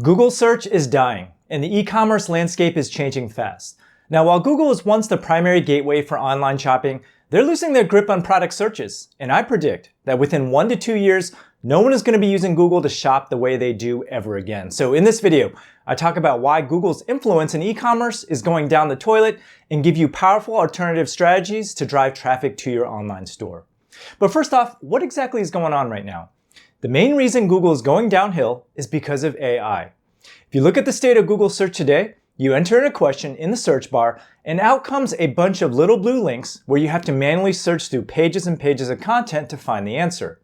Google search is dying, and the e-commerce landscape is changing fast. Now, while Google was once the primary gateway for online shopping, they're losing their grip on product searches, and I predict that within 1 to 2 years, no one is going to be using Google to shop the way they do ever again. So in this video, I talk about why Google's influence in e-commerce is going down the toilet and give you powerful alternative strategies to drive traffic to your online store. But first off, what exactly is going on right now? The main reason Google is going downhill is because of AI. If you look at the state of Google search today, you enter in a question in the search bar, and out comes a bunch of little blue links where you have to manually search through pages and pages of content to find the answer.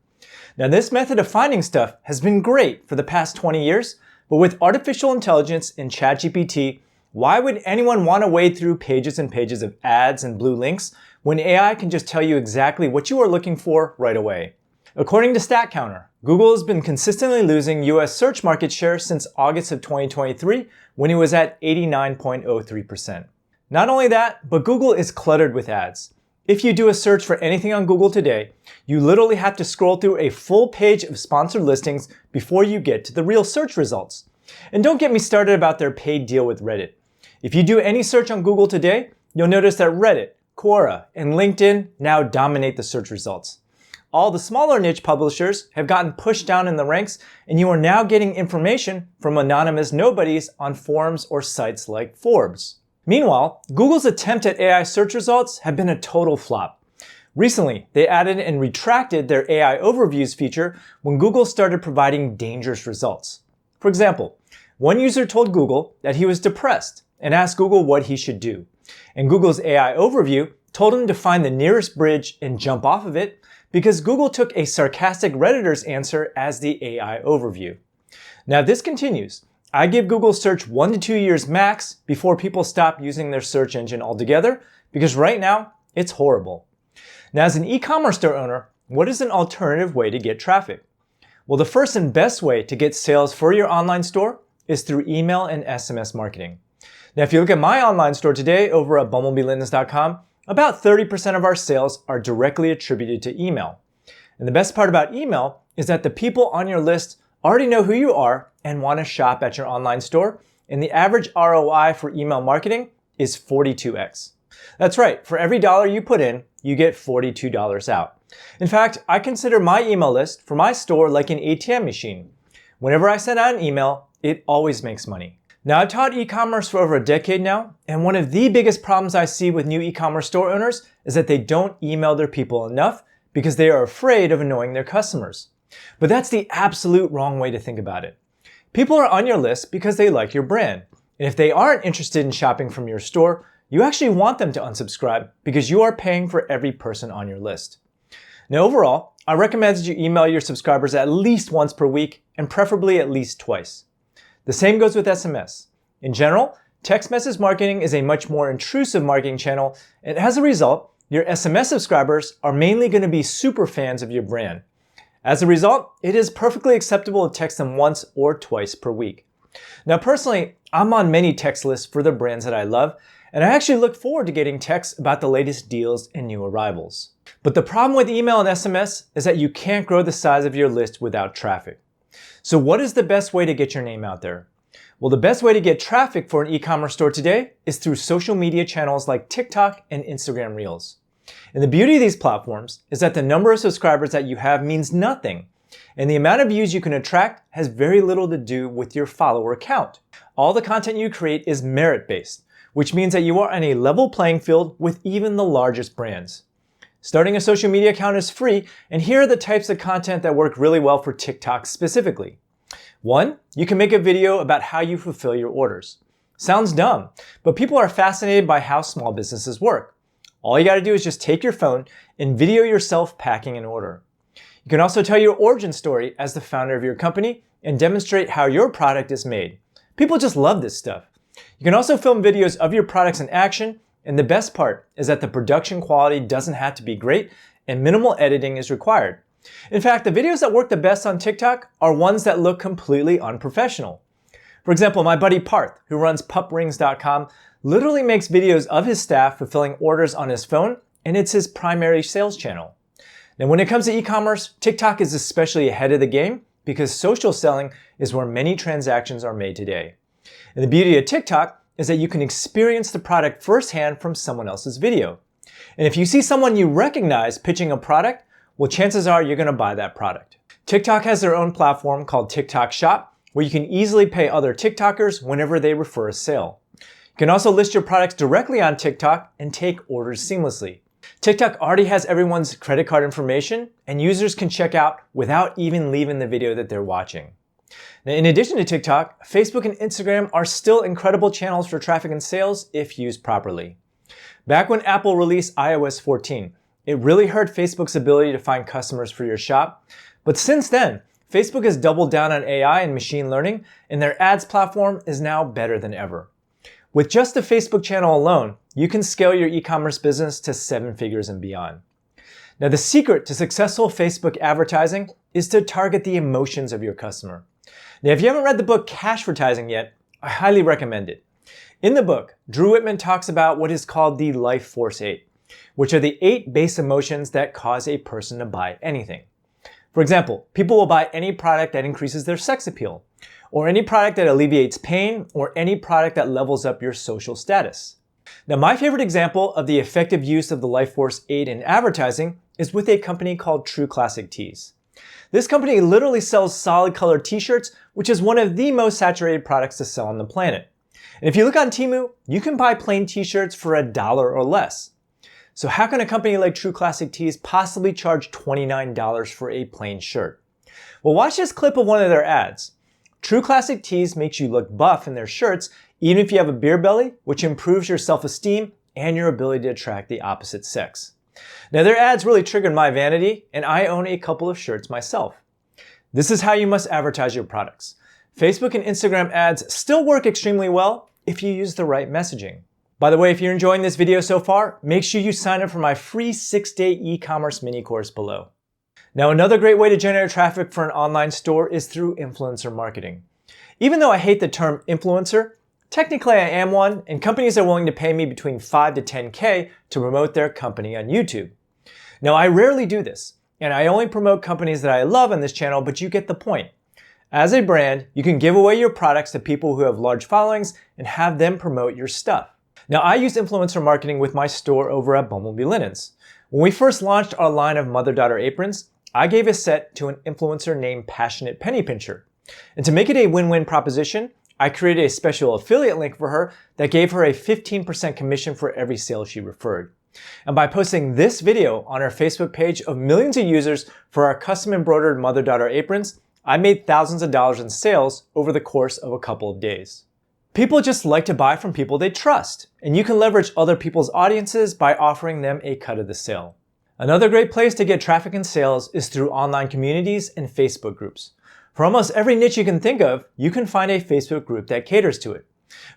Now, this method of finding stuff has been great for the past 20 years, but with artificial intelligence in ChatGPT, why would anyone want to wade through pages and pages of ads and blue links when AI can just tell you exactly what you are looking for right away? According to StatCounter, Google has been consistently losing US search market share since August of 2023 when it was at 89.03%. Not only that, but Google is cluttered with ads. If you do a search for anything on Google today, you literally have to scroll through a full page of sponsored listings before you get to the real search results. And don't get me started about their paid deal with Reddit. If you do any search on Google today, you'll notice that Reddit, Quora, and LinkedIn now dominate the search results. All the smaller niche publishers have gotten pushed down in the ranks, and you are now getting information from anonymous nobodies on forums or sites like Forbes. Meanwhile, Google's attempt at AI search results have been a total flop. Recently, they added and retracted their AI overviews feature when Google started providing dangerous results. For example, one user told Google that he was depressed and asked Google what he should do. And Google's AI overview told him to find the nearest bridge and jump off of it, because Google took a sarcastic Redditor's answer as the AI overview. Now this continues. I give Google search 1 to 2 years max before people stop using their search engine altogether, because right now, it's horrible. Now as an e-commerce store owner, what is an alternative way to get traffic? Well, the first and best way to get sales for your online store is through email and SMS marketing. Now if you look at my online store today over at bumblebeelintness.com, about 30% of our sales are directly attributed to email. And the best part about email is that the people on your list already know who you are and want to shop at your online store, and the average ROI for email marketing is 42x. That's right, for every dollar you put in, you get $42 out. In fact, I consider my email list for my store like an ATM machine. Whenever I send out an email, it always makes money. Now, I've taught e-commerce for over a decade now, and one of the biggest problems I see with new e-commerce store owners is that they don't email their people enough because they are afraid of annoying their customers. But that's the absolute wrong way to think about it. People are on your list because they like your brand, and if they aren't interested in shopping from your store, you actually want them to unsubscribe because you are paying for every person on your list. Now, overall, I recommend that you email your subscribers at least once per week and preferably at least twice. The same goes with SMS. In general, text message marketing is a much more intrusive marketing channel, and as a result, your SMS subscribers are mainly going to be super fans of your brand. As a result, it is perfectly acceptable to text them once or twice per week. Now personally, I'm on many text lists for the brands that I love, and I actually look forward to getting texts about the latest deals and new arrivals. But the problem with email and SMS is that you can't grow the size of your list without traffic. So what is the best way to get your name out there? Well, the best way to get traffic for an e-commerce store today is through social media channels like TikTok and Instagram Reels. And the beauty of these platforms is that the number of subscribers that you have means nothing, and the amount of views you can attract has very little to do with your follower count. All the content you create is merit-based, which means that you are on a level playing field with even the largest brands. Starting a social media account is free, and here are the types of content that work really well for TikTok specifically. 1, you can make a video about how you fulfill your orders. Sounds dumb, but people are fascinated by how small businesses work. All you gotta do is just take your phone and video yourself packing an order. You can also tell your origin story as the founder of your company and demonstrate how your product is made. People just love this stuff. You can also film videos of your products in action, and the best part is that the production quality doesn't have to be great and minimal editing is required. In fact, the videos that work the best on TikTok are ones that look completely unprofessional. For example, my buddy Parth, who runs puprings.com, literally makes videos of his staff fulfilling orders on his phone, and it's his primary sales channel. Now, when it comes to e-commerce, TikTok is especially ahead of the game because social selling is where many transactions are made today. And the beauty of TikTok is that you can experience the product firsthand from someone else's video. And if you see someone you recognize pitching a product, well, chances are you're going to buy that product. TikTok has their own platform called TikTok Shop, where you can easily pay other TikTokers whenever they refer a sale. You can also list your products directly on TikTok and take orders seamlessly. TikTok already has everyone's credit card information, and users can check out without even leaving the video that they're watching. Now, in addition to TikTok, Facebook and Instagram are still incredible channels for traffic and sales if used properly. Back when Apple released iOS 14, it really hurt Facebook's ability to find customers for your shop. But since then, Facebook has doubled down on AI and machine learning, and their ads platform is now better than ever. With just the Facebook channel alone, you can scale your e-commerce business to 7 figures and beyond. Now, the secret to successful Facebook advertising is to target the emotions of your customer. Now, if you haven't read the book Cashvertising yet, I highly recommend it. In the book, Drew Whitman talks about what is called the Life Force 8, which are the 8 base emotions that cause a person to buy anything. For example, people will buy any product that increases their sex appeal, or any product that alleviates pain, or any product that levels up your social status. Now, my favorite example of the effective use of the Life Force 8 in advertising is with a company called True Classic Tees. This company literally sells solid colored t-shirts, which is one of the most saturated products to sell on the planet. And if you look on Temu, you can buy plain t-shirts for $1 or less. So how can a company like True Classic Tees possibly charge $29 for a plain shirt? Well, watch this clip of one of their ads. True Classic Tees makes you look buff in their shirts, even if you have a beer belly, which improves your self-esteem and your ability to attract the opposite sex. Now, their ads really triggered my vanity, and I own a couple of shirts myself. This is how you must advertise your products. Facebook and Instagram ads still work extremely well if you use the right messaging. By the way, if you're enjoying this video so far, make sure you sign up for my free 6-day e-commerce mini course below. Now, another great way to generate traffic for an online store is through influencer marketing. Even though I hate the term influencer, technically I am one, and companies are willing to pay me between $5 to $10K to promote their company on YouTube. Now, I rarely do this, and I only promote companies that I love on this channel, but you get the point. As a brand, you can give away your products to people who have large followings and have them promote your stuff. Now, I use influencer marketing with my store over at Bumblebee Linens. When we first launched our line of mother-daughter aprons, I gave a set to an influencer named Passionate Penny Pincher. And to make it a win-win proposition, I created a special affiliate link for her that gave her a 15% commission for every sale she referred. And by posting this video on our Facebook page of millions of users for our custom embroidered mother-daughter aprons, I made thousands of dollars in sales over the course of a couple of days. People just like to buy from people they trust, and you can leverage other people's audiences by offering them a cut of the sale. Another great place to get traffic and sales is through online communities and Facebook groups. For almost every niche you can think of, you can find a Facebook group that caters to it.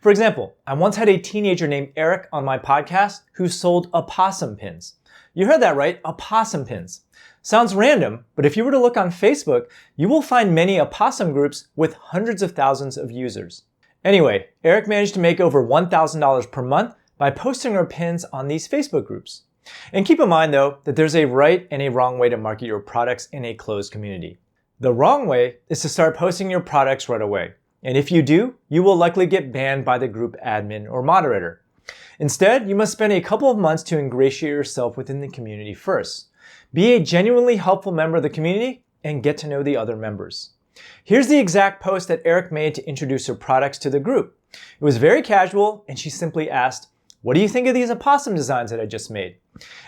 For example, I once had a teenager named Eric on my podcast who sold opossum pins. You heard that right, opossum pins. Sounds random, but if you were to look on Facebook, you will find many opossum groups with hundreds of thousands of users. Anyway, Eric managed to make over $1,000 per month by posting her pins on these Facebook groups. And keep in mind though, that there's a right and a wrong way to market your products in a closed community. The wrong way is to start posting your products right away. And if you do, you will likely get banned by the group admin or moderator. Instead, you must spend a couple of months to ingratiate yourself within the community first. Be a genuinely helpful member of the community and get to know the other members. Here's the exact post that Eric made to introduce her products to the group. It was very casual, and she simply asked, "What do you think of these opossum designs that I just made?"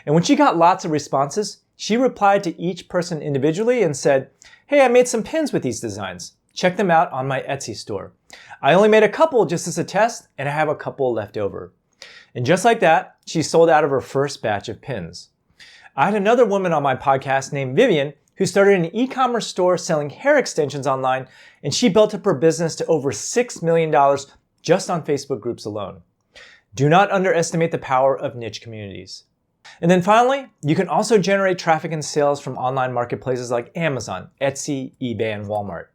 And when she got lots of responses, she replied to each person individually and said, "Hey, I made some pins with these designs. Check them out on my Etsy store. I only made a couple just as a test, and I have a couple left over." And just like that, she sold out of her first batch of pins. I had another woman on my podcast named Vivian who started an e-commerce store selling hair extensions online, and she built up her business to over $6 million just on Facebook groups alone. Do not underestimate the power of niche communities. And then finally, you can also generate traffic and sales from online marketplaces like Amazon, Etsy, eBay, and Walmart.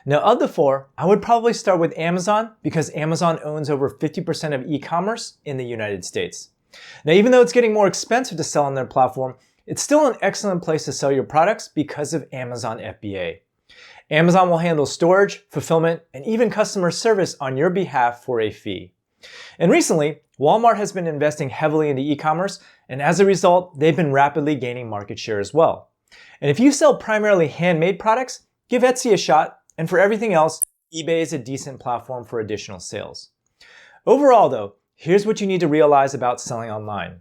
Now, of the four, I would probably start with Amazon because Amazon owns over 50% of e-commerce in the United States. Now, even though it's getting more expensive to sell on their platform, it's still an excellent place to sell your products because of Amazon FBA. Amazon will handle storage, fulfillment, and even customer service on your behalf for a fee. And recently, Walmart has been investing heavily into e-commerce, and as a result, they've been rapidly gaining market share as well. And if you sell primarily handmade products, give Etsy a shot, and for everything else, eBay is a decent platform for additional sales. Overall though, here's what you need to realize about selling online.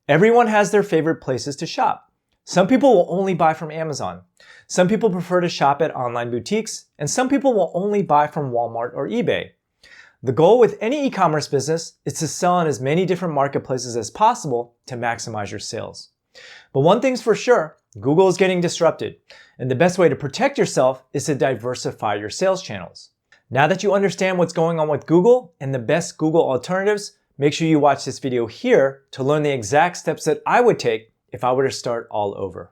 Everyone has their favorite places to shop. Some people will only buy from Amazon. Some people prefer to shop at online boutiques, and some people will only buy from Walmart or eBay. The goal with any e-commerce business is to sell on as many different marketplaces as possible to maximize your sales. But one thing's for sure, Google is getting disrupted, and the best way to protect yourself is to diversify your sales channels. Now that you understand what's going on with Google and the best Google alternatives, make sure you watch this video here to learn the exact steps that I would take if I were to start all over.